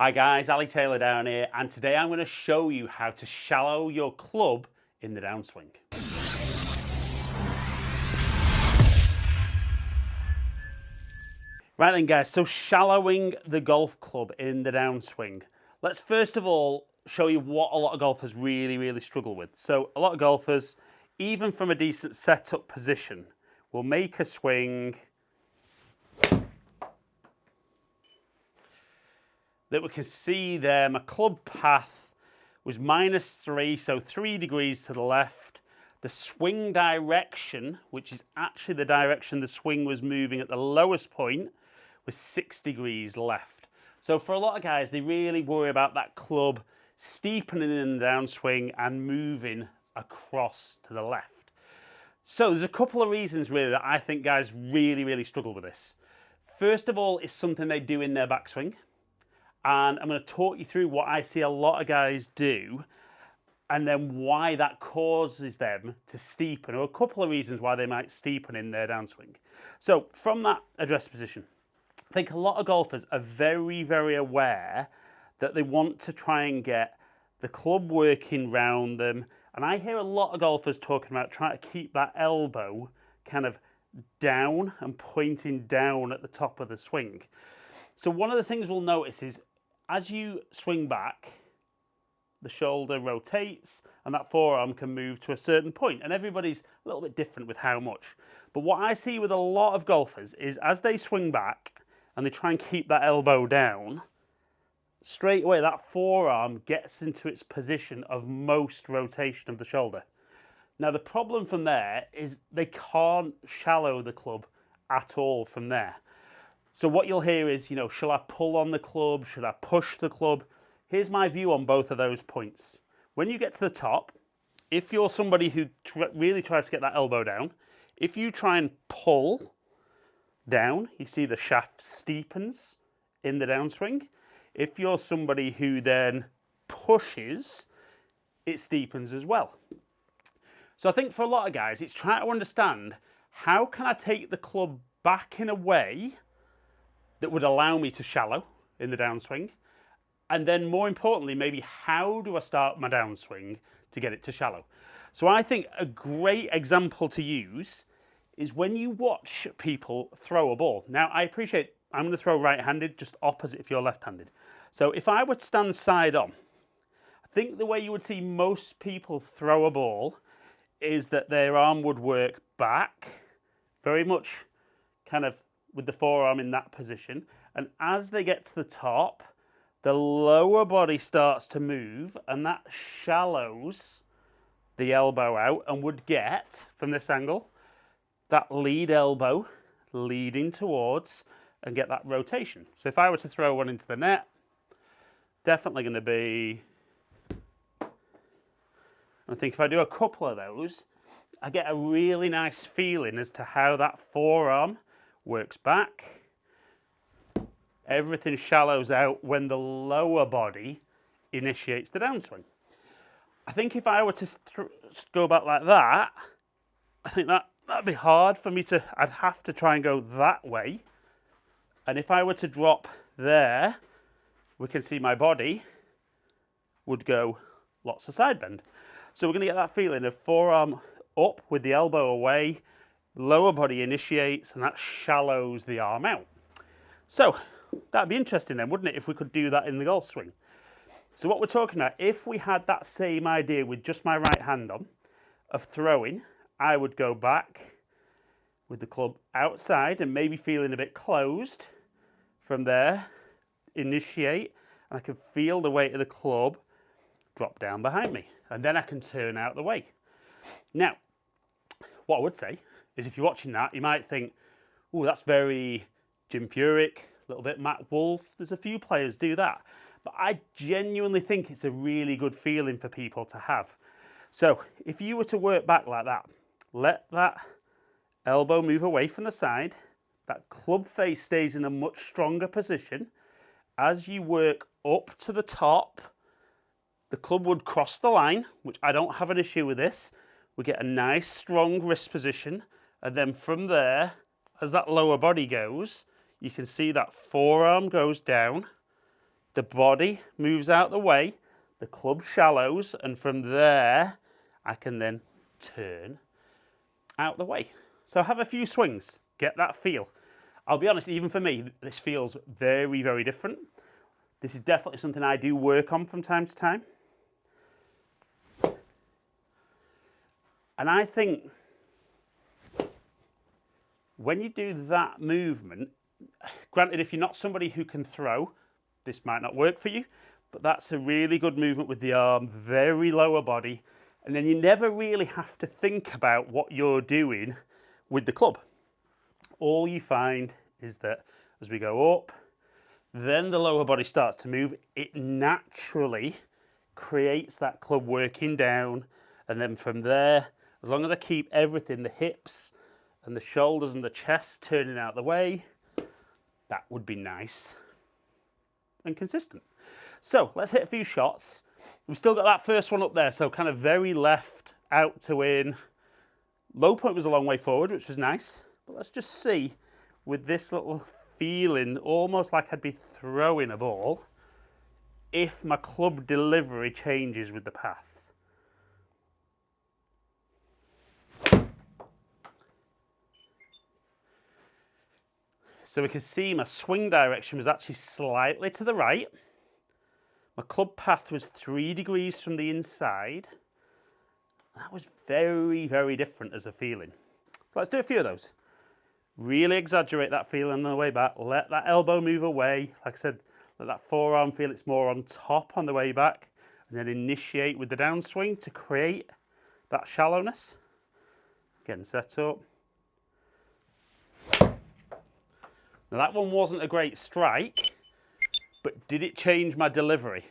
Hi guys, Ali Taylor down here, and today I'm going to show you how to shallow your club in the downswing. Right then guys, so shallowing the golf club in the downswing. Let's first of all show you what a lot of golfers really struggle with. So a lot of golfers, even from a decent setup position, will make a swing that we can see there. My club path was -3, so 3 degrees to the left. The swing direction, which is actually the direction the swing was moving at the lowest point, was 6 degrees left. So for a lot of guys, they really worry about that club steepening in the downswing and moving across to the left. So there's a couple of reasons really that I think guys really struggle with this. First of all, it's something they do in their backswing. And I'm going to talk you through what I see a lot of guys do and then why that causes them to steepen, or a couple of reasons why they might steepen in their downswing. So from that address position, I think a lot of golfers are very aware that they want to try and get the club working round them. And I hear a lot of golfers talking about trying to keep that elbow kind of down and pointing down at the top of the swing. So one of the things we'll notice is as you swing back, the shoulder rotates and that forearm can move to a certain point, and everybody's a little bit different with how much. But what I see with a lot of golfers is as they swing back and they try and keep that elbow down, straight away that forearm gets into its position of most rotation of the shoulder. Now the problem from there is they can't shallow the club at all from there. So what you'll hear is, shall I pull on the club? Should I push the club? Here's my view on both of those points. When you get to the top, if you're somebody who really tries to get that elbow down, if you try and pull down, you see the shaft steepens in the downswing. If you're somebody who then pushes, it steepens as well. So I think for a lot of guys, it's trying to understand, how can I take the club back in a way that would allow me to shallow in the downswing? And then more importantly, maybe how do I start my downswing to get it to shallow? So I think a great example to use is when you watch people throw a ball. Now I appreciate I'm going to throw right-handed, just opposite if you're left-handed. So if I would stand side on, I think the way you would see most people throw a ball is that their arm would work back, very much kind of with the forearm in that position, and as they get to the top, the lower body starts to move and that shallows the elbow out and would get, from this angle, that lead elbow leading towards and get that rotation. So if I were to throw one into the net, definitely going to be, I think if I do a couple of those, I get a really nice feeling as to how that forearm works back. Everything shallows out when the lower body initiates the downswing. I think if I were to go back like that, I think that'd be hard for me to, I'd have to try and go that way. And if I were to drop there, we can see my body would go lots of side bend. So we're going to get that feeling of forearm up with the elbow away, lower body initiates, and that shallows the arm out. So that'd be interesting then, wouldn't it, if we could do that in the golf swing? So what we're talking about, if we had that same idea with just my right hand on, of throwing, I would go back with the club outside and maybe feeling a bit closed. From there, initiate, and I can feel the weight of the club drop down behind me. And then I can turn out the way. Now, what I would say is if you're watching that, you might think, oh, that's very Jim Furyk, a little bit Matt Wolf. There's a few players do that. But I genuinely think it's a really good feeling for people to have. So if you were to work back like that, let that elbow move away from the side, that club face stays in a much stronger position. As you work up to the top, the club would cross the line, which I don't have an issue with this. We get a nice strong wrist position, and then from there, as that lower body goes, you can see that forearm goes down the body moves out the way, the club shallows, and from there I can then turn out the way. So have a few swings, get that feel. I'll be honest, even for me, this feels very, very different. This is definitely something I do work on from time to time. And I think when you do that movement, granted, if you're not somebody who can throw, this might not work for you, but that's a really good movement with the arm, very lower body, and then you never really have to think about what you're doing with the club. All you find is that as we go up, then the lower body starts to move, it naturally creates that club working down, and then from there, as long as I keep everything, the hips and the shoulders and the chest turning out the way, that would be nice and consistent. So let's hit a few shots. We've still got that first one up there, so kind of very left, out to in. Low point was a long way forward, which was nice. But let's just see, with this little feeling, almost like I'd be throwing a ball, if my club delivery changes with the path. So we can see my swing direction was actually slightly to the right. My club path was 3 degrees from the inside. That was very, very different as a feeling. So let's do a few of those. Really exaggerate that feeling on the way back. Let that elbow move away. Like I said, let that forearm feel it's more on top on the way back. And then initiate with the downswing to create that shallowness. Getting set up. Now that one wasn't a great strike, but did it change my delivery?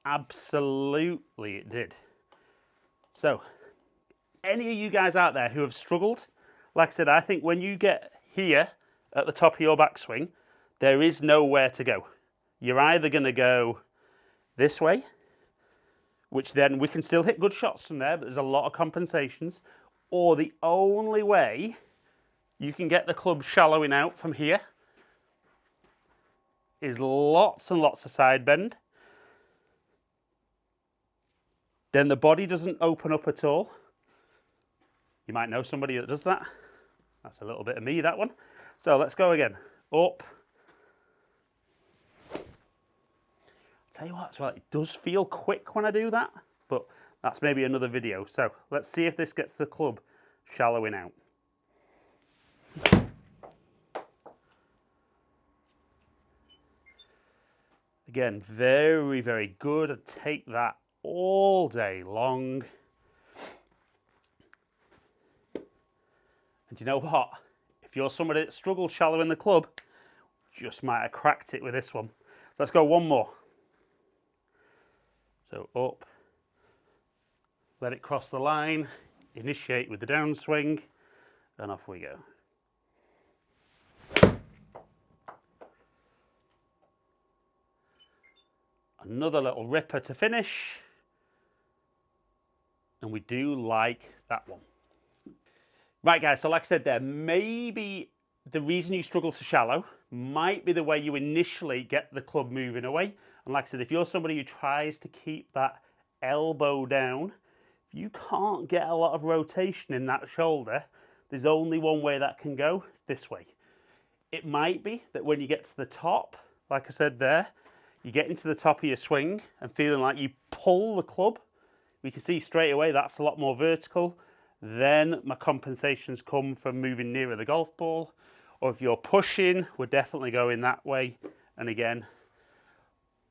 Absolutely it did. So, any of you guys out there who have struggled, like I said, I think when you get here at the top of your backswing, there is nowhere to go. You're either going to go this way, which then we can still hit good shots from there, but there's a lot of compensations, or the only way you can get the club shallowing out from here is lots and lots of side bend. Then the body doesn't open up at all. You might know somebody that does that. That's a little bit of me, that one. So let's go again. Up. I'll tell you what, as well, it does feel quick when I do that, but that's maybe another video. So let's see if this gets the club shallowing out. Again, very, very good. I'd take that all day long. And you know what? If you're somebody that struggled shallow in the club, just might have cracked it with this one. So let's go one more. So up, let it cross the line, initiate with the downswing, and off we go. Another little ripper to finish. And we do like that one. Right guys, so like I said there, maybe the reason you struggle to shallow might be the way you initially get the club moving away. And like I said, if you're somebody who tries to keep that elbow down, if you can't get a lot of rotation in that shoulder, there's only one way that can go, this way. It might be that when you get to the top, like I said there, you get into the top of your swing and feeling like you pull the club. We can see straight away that's a lot more vertical. Then my compensations come from moving nearer the golf ball. Or if you're pushing, we're definitely going that way. And again,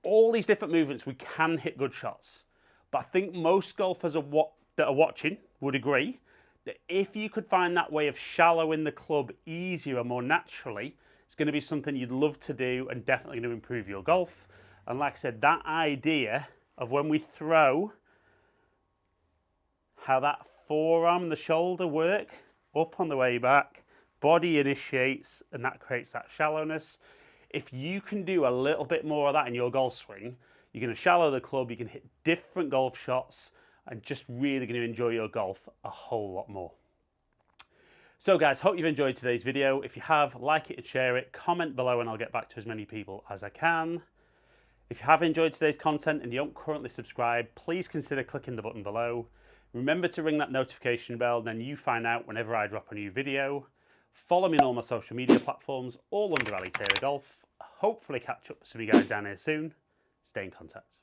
all these different movements, we can hit good shots. But I think most golfers that are watching would agree that if you could find that way of shallowing the club easier and more naturally, it's going to be something you'd love to do and definitely going to improve your golf. And like I said, that idea of when we throw, how that forearm and the shoulder work up on the way back, body initiates, and that creates that shallowness. If you can do a little bit more of that in your golf swing, you're going to shallow the club, you can hit different golf shots, and just really going to enjoy your golf a whole lot more. So guys, hope you've enjoyed today's video. If you have, like it and share it, comment below and I'll get back to as many people as I can. If you have enjoyed today's content and you aren't currently subscribed, please consider clicking the button below. Remember to ring that notification bell, then you find out whenever I drop a new video. Follow me on all my social media platforms, all under Ali Taylor Golf. Hopefully catch up with some of you guys down here soon. Stay in contact.